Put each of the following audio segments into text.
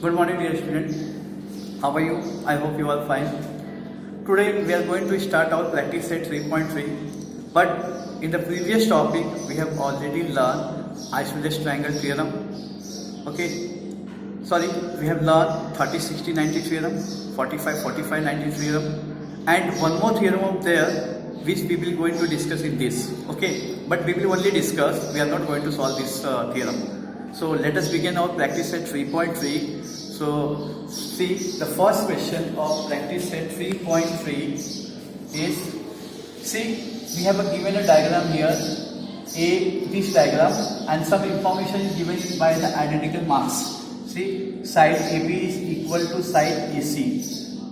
Good morning, dear student. How are you? I hope you are fine. Today we are going to start our practice set 3.3. But in the previous topic, we have already learned isosceles triangle theorem. Okay. Sorry, we have learned 30, 60, 90 theorem, 45, 45, 90 theorem, and one more theorem out there which we will going to discuss in this. Okay. But we will only discuss. We are not going to solve this theorem. So let us begin our practice set 3.3. So see, the first question of practice set 3.3 is, see, we have given a diagram here, this diagram, and some information is given by the identical marks. See, side AB is equal to side AC,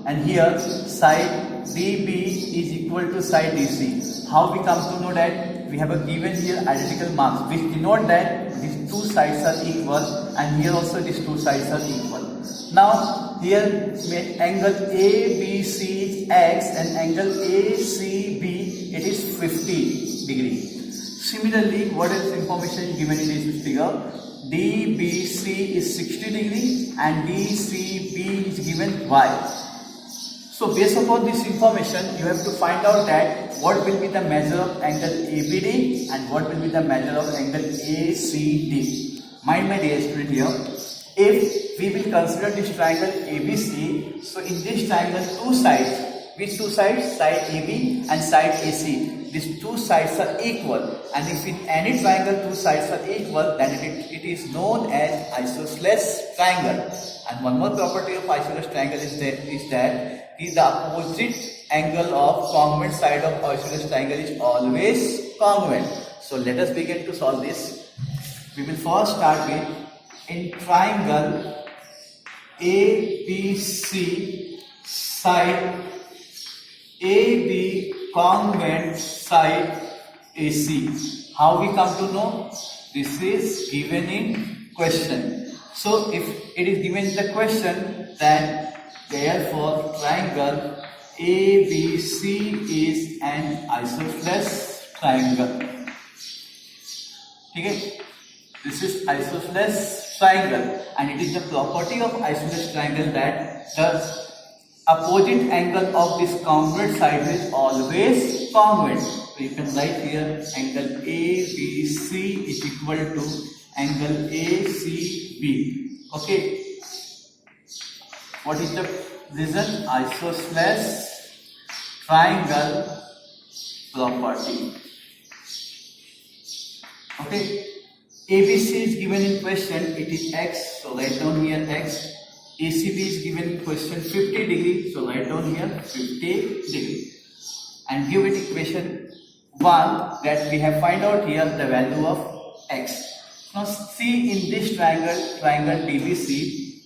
and here side DB is equal to side DC. How we come to know that? We have a given here identical marks which denote that these two sides are equal, and here also these two sides are equal. Now here angle ABC is X and angle ACB it is 50 degree. Similarly, what else information is given in this figure? DBC is 60 degree and DCB is given Y. So based upon this information, you have to find out that what will be the measure of angle ABD and what will be the measure of angle ACD. Mind my dear student here, if we will consider this triangle ABC, so in this triangle two sides, which two sides? Side AB and side AC. These two sides are equal, and if in any triangle two sides are equal, then it is known as isosceles triangle. And one more property of isosceles triangle is that the opposite angle of congruent side of isosceles triangle is always congruent. So let us begin to solve this. We will first start with, in triangle ABC, side AB congruent side AC. How we come to know? This is given in question. So if it is given in the question, then therefore triangle ABC is an isosceles triangle. Okay? This is isosceles triangle, and it is the property of isosceles triangle that the opposite angle of this congruent side is always congruent. So you can write here angle ABC is equal to angle ACB. Okay. What is the reason? Isosceles triangle property. Okay. ABC is given in question, it is X, so write down here X. ACB is given in question 50 degree, so write down here 50 degree. And give it equation 1 that we have find out here the value of X. Now see, in this triangle DBC,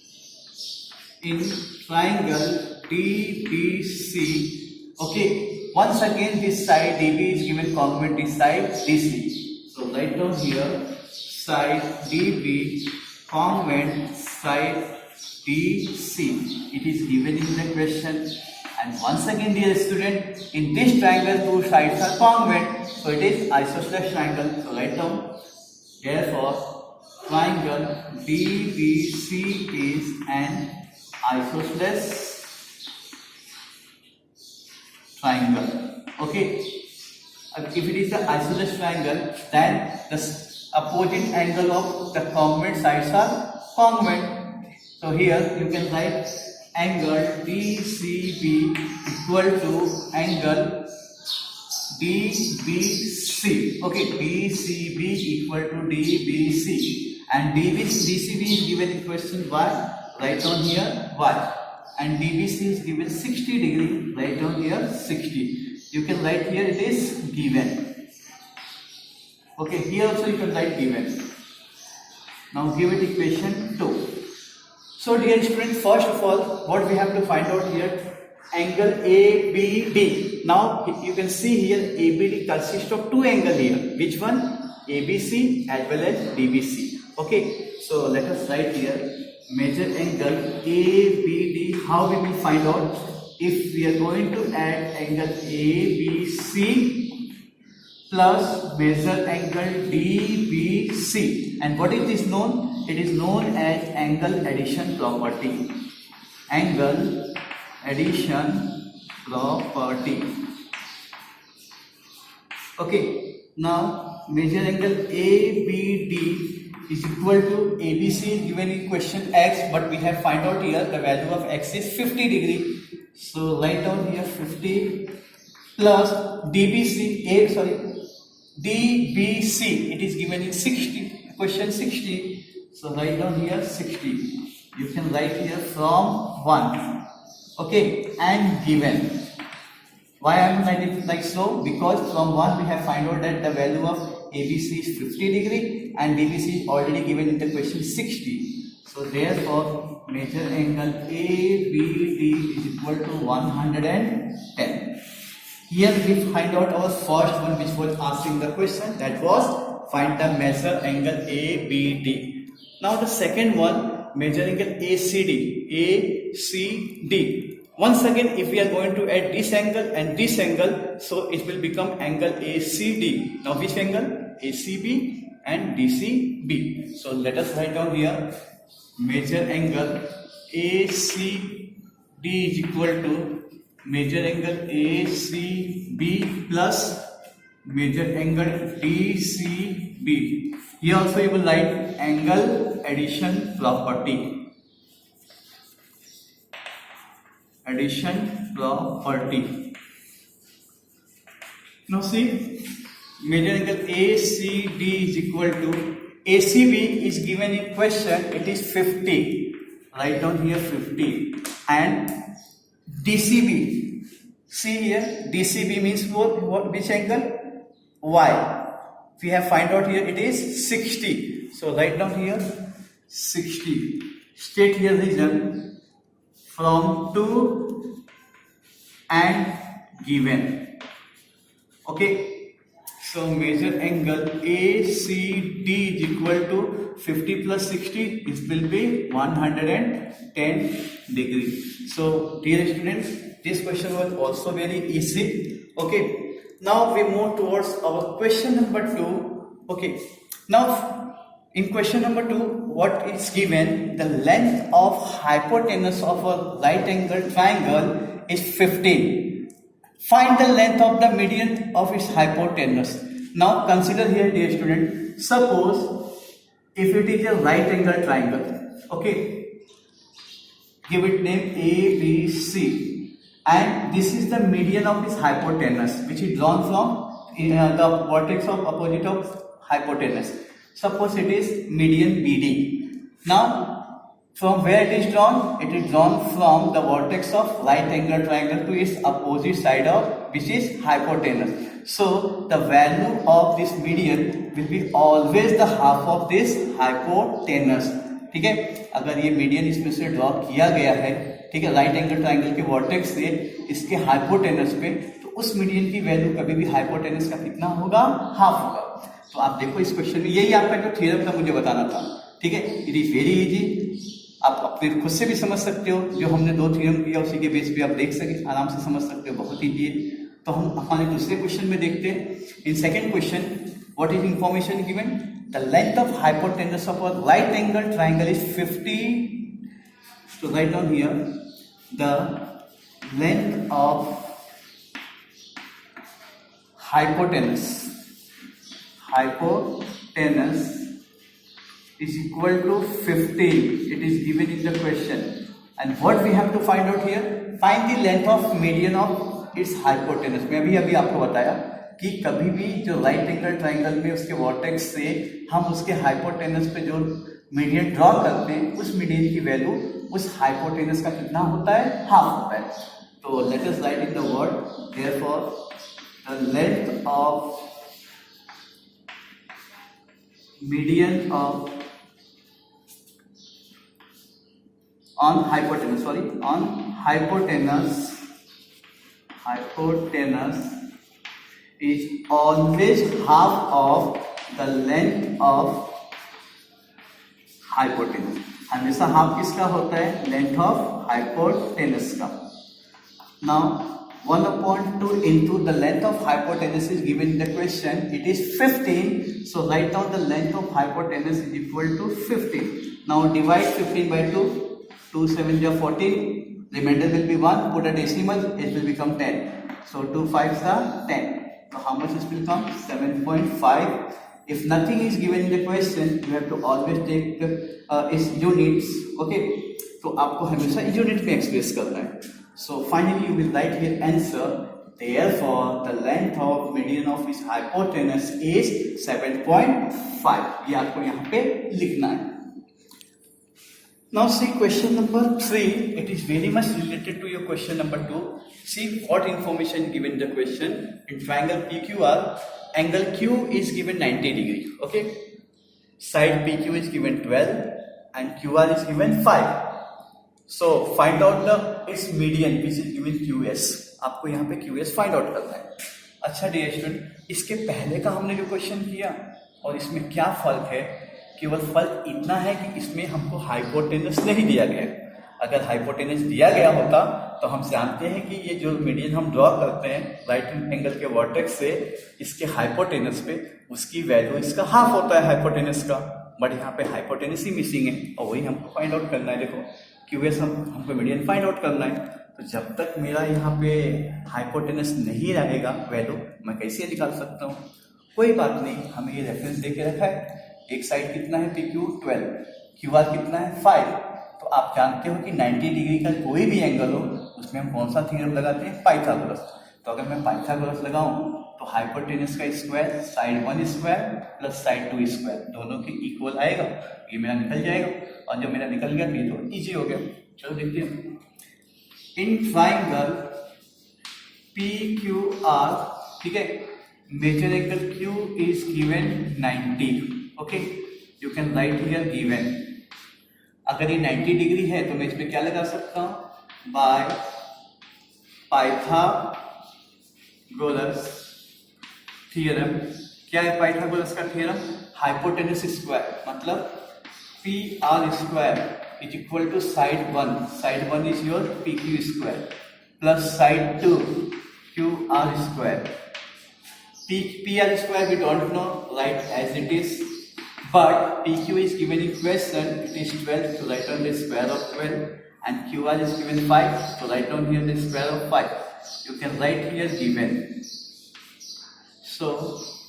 in triangle DBC, okay, once again this side DB is given congruent this side DC. So write down here side DB congruent side DC. It is given in the question. And once again, dear student, in this triangle two sides are congruent, so it is isosceles triangle. So write down, therefore triangle DBC is an isosceles triangle. Okay. If it is an isosceles triangle, then the opposite angle of the congruent sides are congruent. So here you can write angle DCB equal to angle DBC. Okay, DCB equal to DBC, and DCB is given in question Y. Write down here Y, and DBC is given 60 degree. Write down here 60. You can write here it is given. Okay, here also you can write given. Now give it equation 2. So dear student, first of all, what we have to find out here, angle ABD. Now you can see here ABD consists of two angles here. Which one? ABC as well as DBC. Okay, so let us write here measure angle ABD. How we will find out? If we are going to add angle ABC, plus measure angle DBC. And what is this known? It is known as angle addition property. Angle addition property. Okay, now measure angle ABD is equal to ABC is given in question X, but we have find out here the value of X is 50 degree. So write down here 50 plus DBC, it is given in 60, question 60. So write down here 60. You can write here from 1. Okay, and given. Why I am writing it like so? Because from 1 we have find out that the value of ABC is 50 degree and DBC is already given in the question 60. So therefore measure angle ABD is equal to 110. Here we find out our first one which was asking the question, that was find the measure angle ABD. Now the second one, measure angle ACD. Once again, if we are going to add this angle and this angle, so it will become angle ACD. Now which angle? ACB and DCB. So let us write down here, measure angle ACD is equal to measure angle ACB plus measure angle DCB. Here also you will write angle addition property. Addition property. Now see, measure angle ACD is equal to ACB is given in question, it is 50. Write down here 50. And DCB, see here, DCB means what which angle? Y. We have find out here it is 60. So write down here 60. State here region from 2 and given. Okay. So measure angle ACD is equal to 50 plus 60, it will be 110 degree. So dear students, this question was also very easy. Okay. Now we move towards our question number 2. Okay. Now in question number 2, what is given? The length of hypotenuse of a right angle triangle is 15. Find the length of the median of its hypotenuse. Now consider here, dear student, suppose if it is a right angle triangle, okay, give it name ABC, and this is the median of its hypotenuse which is drawn from the vertex of opposite of hypotenuse. Suppose it is median BD. Now from where it is drawn? It is drawn from the vertex of right angle triangle to its opposite side of which is hypotenuse. So the value of this median will be always the half of this hypotenuse. ठीक है, अगर ये median इसमें से draw किया गया है, ठीक है, राइट एंगल ट्राइंगल के वर्टेक्स से इसके हाइपोटेनस पे, तो उस मीडियन की वैल्यू कभी भी हाइपोटेनस का कितना होगा? हाफ होगा. तो आप देखो इस क्वेश्चन में यही आपका जो थ्योरम था मुझे बताना था. ठीक है, इट इज वेरी इजी. आप अपने खुद से भी समझ सकते हो, जो हमने 2 थ्योरम किया उसी के बेस पे आप देख सके आराम से समझ सकते हो, बहुत ईजी है. तो हम अपने दूसरे क्वेश्चन में देखते हैं. In second question, what is information given? The length of hypotenuse of a right angle triangle is 50. So write down here the length of hypotenuse is equal to 15. It is given in the question. And what we have to find out here? Find the length of median of its hypotenuse. मैं अभी आपको बताया कि कभी भी जो right angle triangle में उसके वर्टेक्स से हम उसके हाइपोटेनस पे जो मीडियन ड्रॉ करते हैं, उस मीडियन की वैल्यू उस हाइपोटेनस का कितना होता है? हाफ होता है. तो let us right in the word, therefore the length of median of on hypotenuse is always half of the length of hypotenuse. हमेशा हाफ किसका होता है? लेंथ ऑफ हाइपोटेनस का. Now 1/2 into the length of hypotenuse is given in the question. It is 15. So write down the length of hypotenuse is equal to 15. Now divide 15 by 2. 2 7 are 14. Remainder will be 1. Put a decimal. It will become 10. So 2 5s are 10. So how much it will come? 7.5. If nothing is given in the question, you have to always take its units. Okay. तो आपको हमेशा unit में express करना है. So finally you will write here answer. Therefore the length of median of his hypotenuse is 7.5. ये आपको यहाँ पे लिखना है. Now see question number 3. It is very much related to your question number 2. See what information given in the question. In triangle PQR, angle Q is given 90 degree. Okay. Side PQ is given 12 and QR is given 5. So find out the its median which is given QS. आपको यहाँ पे QS find out करना है. अच्छा dear student, इसके पहले का हमने जो क्वेश्चन किया और इसमें क्या फर्क है? केवल फर्क इतना है कि इसमें हमको हाइपोटेनस नहीं दिया गया. अगर हाइपोटेनस दिया गया होता तो हम जानते हैं कि ये जो मीडियन हम ड्रॉ करते हैं राइट एंगल के वर्टेक्स से इसके हाइपोटेनस पे, उसकी वैल्यू इसका हाफ होता है हाइपोटेनस का. बट यहाँ पे हाइपोटेनस ही मिसिंग है और वही हमको फाइंड आउट करना है. देखो क्यूएस हमको मीडियन फाइंड आउट करना है. तो जब तक मेरा यहाँ पे हाइपोटेनस नहीं रहेगा वैल्यू, मैं कैसे निकाल सकता हूँ? कोई बात नहीं, हमें ये रेफरेंस दे के रखा है. एक साइड कितना है PQ 12, QR कितना है 5. तो आप जानते हो कि 90 डिग्री का कोई भी एंगल हो उसमें हम कौन सा थ्योरम लगाते हैं? पाइथागोरस. तो अगर मैं पाइथागोरस लगाऊं तो हाइपोटेनस का square side 1 square plus side 2 square दोनों के इक्वल आएगा. ये मेरा निकल जाएगा और जब मेरा निकल गया तो ये तो इजी हो गया. चलो देखते हैं. इन ट्राइंगल PQR, ठीक है, measure angle Q is given 90. Okay, you can write here given. अगर ये 90 डिग्री है तो मैं इसमें क्या लगा सकता हूं? By Pythagoras theorem. क्या है पाइथागोरस का थ्योरम? हाइपोटेनस स्क्वायर मतलब PR square is equal to side 1. Side 1 is your PQ square plus side 2 QR square. PR square we don't know, write as it is, but PQ is given in question, it is 12, so write down the square of 12, and QR is given 5, so write down here the square of 5. You can write here given. So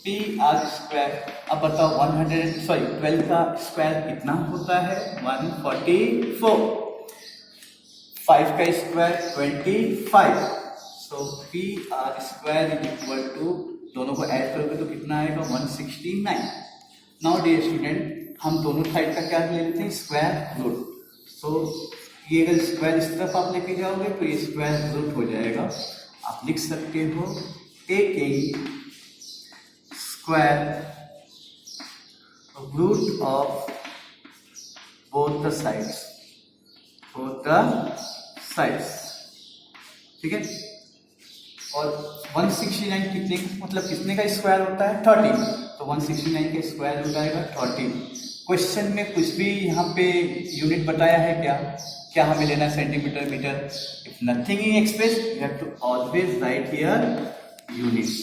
PR square, अब बताओ 12 का square कितना होता है? 144. 5 का square 25. So PR square is equal to, दोनों को add करोगे तो कितना आएगा? 169. नाउ डियर स्टूडेंट, हम दोनों साइड का क्या ले लेते हैं? Square root. सो ये अगर स्क्वायर इस तरफ आप लेके जाओगे तो ये स्क्वायर रूट हो जाएगा. आप लिख सकते हो taking square root of both the sides. ठीक है. और 169 कितने मतलब कितने का स्क्वायर होता है? 13. तो 169 का स्क्वायर रूट आएगा 13. क्वेश्चन में कुछ भी यहाँ पे यूनिट बताया है क्या हमें लेना है? Centimetre, metre. If nothing is express you have to always write here units.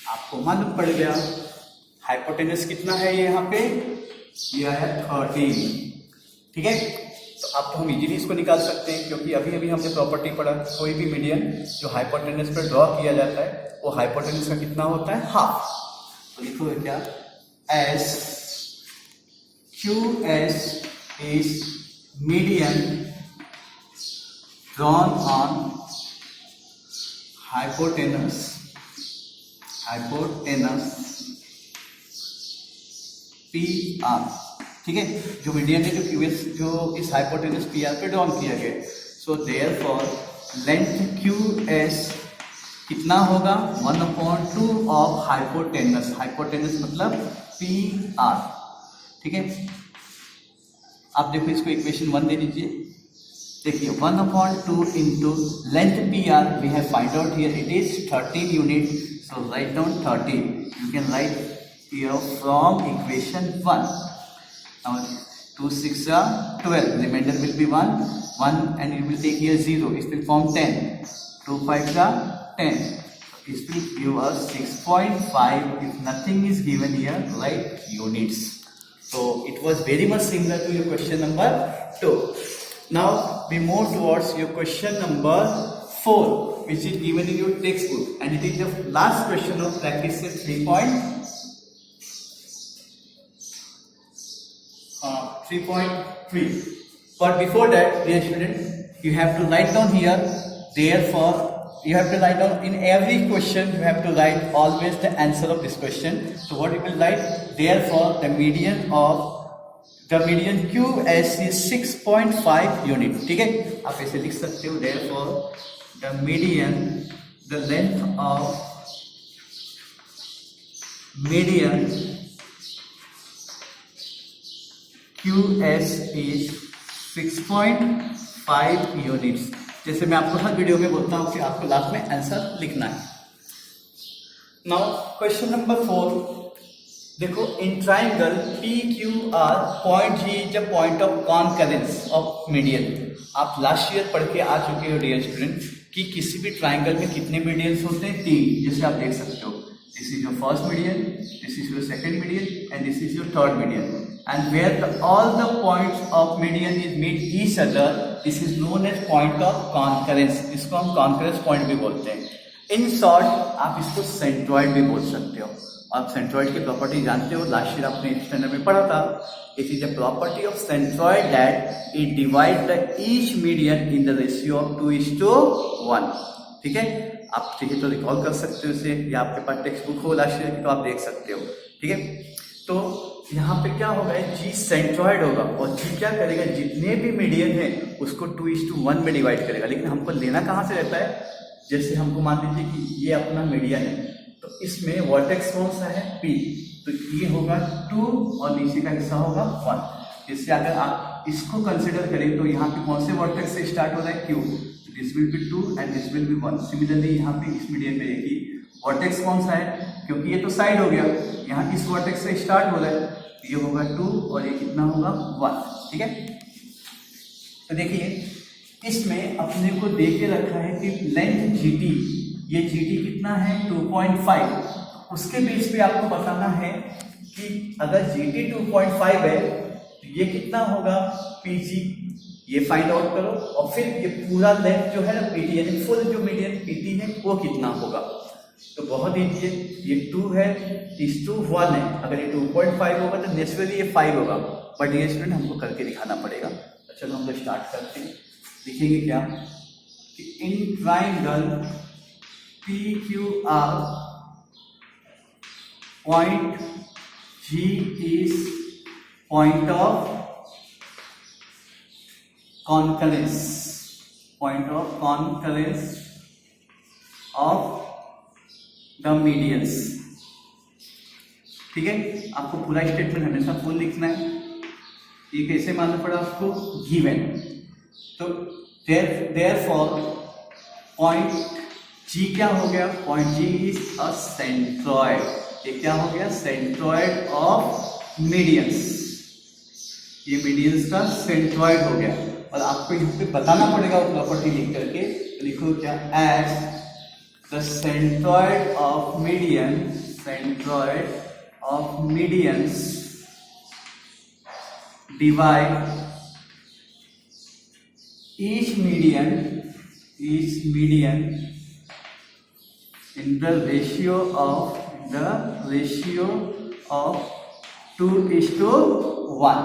आपको मालूम पड़ गया हाइपोटेनस कितना है ये यहाँ पे? ये है 13. ठीक है. तो अब तो हम इजीली इसको निकाल सकते हैं क्योंकि अभी हमने प्रॉपर्टी पढ़ा, कोई भी मीडियन जो हाइपोटेनस पर ड्रॉ किया जाता है वो हाइपोटेनस का कितना होता है? हाफ. तो लिखो क्या? S QS is median drawn on hypotenuse PR. ठीक है, जो मीडियन है जो QS जो इस हाइपोटेनस PR पे ड्रॉन किया गया. सो देयरफॉर लेंथ QS कितना होगा? 1/2 ऑफ हाइपोटेनस. हाइपोटेनस मतलब PR. ठीक है, आप देखो इसको इक्वेशन 1 दे दीजिए. देखिए 1/2 into length PR we have find out here it is 13 unit. So write down 13. You can write here from equation 1. Now 2 6 are 12. Remainder will be 1 and you will take here 0. It will form 10. 2 5 10. This will give us 6.5 if nothing is given here, right? Units. So it was very much similar to your question number 2. Now we move towards your question number 4, which is given in your textbook, and it is the last question of practice set 3.3. But before that, dear students, you have to write down here. Therefore, you have to write down in every question. You have to write always the answer of this question. So what you will write? Therefore, the median QS is 6.5 unit. ठीक है, आप ऐसे लिख सकते हो. Therefore, the length of median QS is 6.5 units. जैसे मैं आपको हर वीडियो में बोलता हूँ कि आपको लास्ट में आंसर लिखना है. Now question number 4. देखो, in triangle PQR point G is the point of concurrence of median. आप लास्ट ईयर पढ़ के आ चुके हो डियर स्टूडेंट कि किसी भी ट्राइंगल में कितने मीडियंस होते हैं? 3. जैसे आप देख सकते हो, this is your first median, this is your second median and this is your third median. And where all the points of median is meet each other, this is known as point of concurrence. इसको हम concurrence point भी बोलते हैं. In short, आप इसको centroid भी बोल सकते हो. आप सेंट्रॉइड की प्रॉपर्टी जानते हो, लास्ट ईयर आपने स्टैंडर्ड में पढ़ा था. It is a property of centroid that it divides the each median in the ratio of 2:1. ठीक है, आप चाहिए तो रिकॉल कर सकते हो इसे, या आपके पास टेक्स्ट बुक हो लास्ट ईयर की तो आप देख सकते हो. ठीक है, तो यहाँ पे क्या होगा, G सेंट्रॉइड होगा और G क्या करेगा, जितने भी मीडियन है उसको 2:1 में डिवाइड करेगा. लेकिन हमको लेना कहाँ से रहता है? जैसे हमको मान लीजिए कि ये अपना मीडियन है, तो इसमें वर्टेक्स कौन सा है? P. तो ये होगा 2 और नीचे का हिस्सा होगा 1. जैसे अगर आप इसको कंसिडर करें तो यहाँ पे कौन से वर्टेक्स से स्टार्ट हो रहा है? Q. This will be 2 and this will be 1. Similarly यहाँ पे इस मीडियन पे देखिए वर्टेक्स कौन सा है, क्योंकि ये तो साइड हो गया, यहाँ इस वर्टेक्स से स्टार्ट हो रहा है, ये होगा 2 और ये कितना होगा 1. ठीक है, तो देखिए इसमें अपने को दे के रखा है कि लेंथ GT, ये GT कितना है? 2.5. उसके बेस पे आपको बताना है कि अगर GT 2.5 है तो ये कितना होगा PG, ये फाइंड आउट करो. और फिर ये पूरा लेंथ जो है ना PT, यानी फुल जो मीडियन PT है वो कितना होगा. तो बहुत ईजी है, ये 2 है, इस 2 1 है. अगर ये 2.5 होगा तो नेचुरली ये 5 होगा, बट ये स्टूडेंट हमको करके दिखाना पड़ेगा. तो चलो हम लोग स्टार्ट करते हैं. लिखेंगे क्या कि in triangle PQR point G is point of concurrence, point of concurrence of the medians. ठीक है, आपको पूरा स्टेटमेंट हमेशा फुल लिखना है. ये कैसे मालूम पड़ा आपको? गिवन. तो therefore पॉइंट G क्या हो गया? Point G is a centroid. ये क्या हो गया? Centroid of medians. ये मीडियंस का सेंट्रॉइड हो गया. और आपको यहाँ पे बताना पड़ेगा वो प्रॉपर्टी लिख करके. लिखो क्या? As the centroid of medians divide each median in the ratio of 2:1.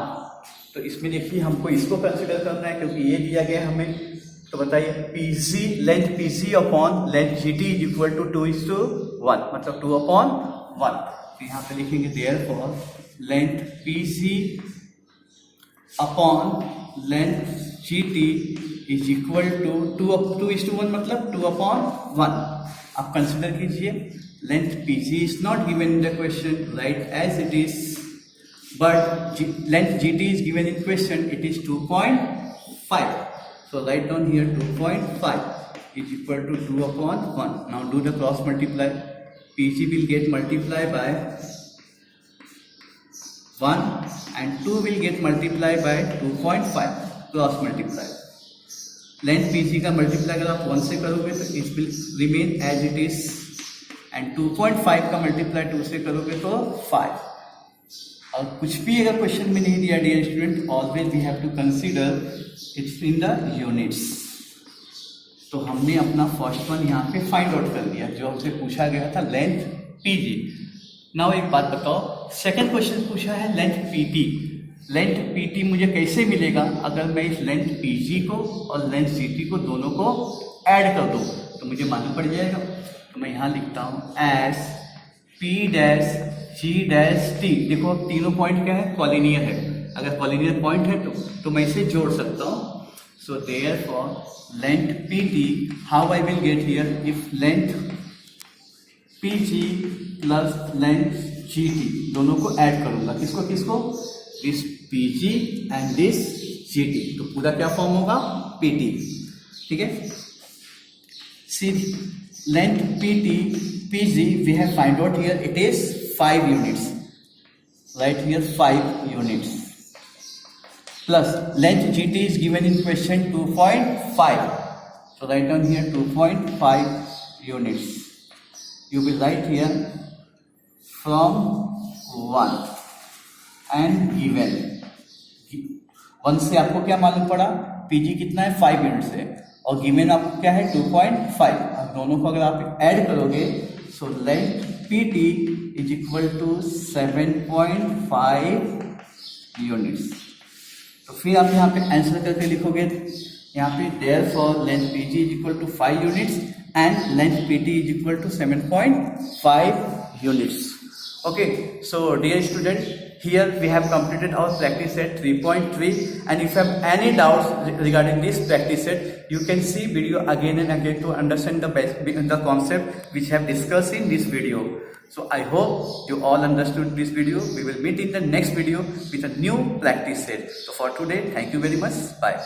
तो इसमें देखिए हमको इसको कंसिडर करना है क्योंकि ये दिया गया हमें. तो बताइए PG, length PG upon length GT is equal to 2:1, मतलब 2/1. तो यहाँ पे लिखेंगे therefore length PG upon length GT is equal to 2:1, मतलब 2/1. आप कंसिडर कीजिए length PG is not given in the question, right as it is, but length GT is given in question, it is 2.5. So write down here 2.5 is equal to 2/1. Now do the cross multiply. PG will get multiplied by 1 and 2 will get multiplied by 2.5. Cross multiply. Length PG का multiply अगर आप 1 से करोगे तो it will remain as it is, and 2.5 का multiply 2 से करोगे तो 5। और कुछ भी अगर क्वेश्चन में नहीं दिया dear student, always we have to consider its in the units. तो हमने अपना फर्स्ट वन यहाँ पे फाइंड आउट कर लिया, जो हमसे पूछा गया था लेंथ PG। नाउ एक बात बताओ, सेकंड क्वेश्चन पूछा है लेंथ PT। लेंथ PT मुझे कैसे मिलेगा अगर मैं इस लेंथ PG को और लेंथ GT को दोनों को ऐड कर दूँ, तो मुझे मालूम पड़ जाएगा। तो मैं यहाँ लिखता हूँ S P dash G dash T। देखो तीनों पॉइंट क्या है, कॉलिनियर है। अगर कॉलिनियर पॉइंट है तो मैं इसे जोड़ सकता हूँ। So therefore length PT, how I will get here, if length PG plus length GT दोनों को ऐड करूंगा, किसको किसको, this PG and this GT, तो पूरा क्या फॉर्म होगा, PT। ठीक है, C length PG we have find out here, it is 5 units, right here 5 units, plus length GT is given in question 2.5, so write down here 2.5 units. You will write here from 1 and given 1 से आपको क्या मालूम पड़ा, PG कितना है 5 units है, और given आपको क्या है 2.5। अब दोनों को अगर आप ऐड करोगे so length PT is equal to 7.5 units. तो फिर आप यहाँ पे आंसर करके लिखोगे, यहाँ पे therefore length PG is equal to 5 units and length PT is equal to 7.5 units. Okay, so dear student, here we have completed our practice set 3.3, and if you have any doubts regarding this practice set, you can see video again and again to understand the concept which I have discussed in this video. So I hope you all understood this video. We will meet in the next video with a new practice set. So for today, thank you very much. Bye.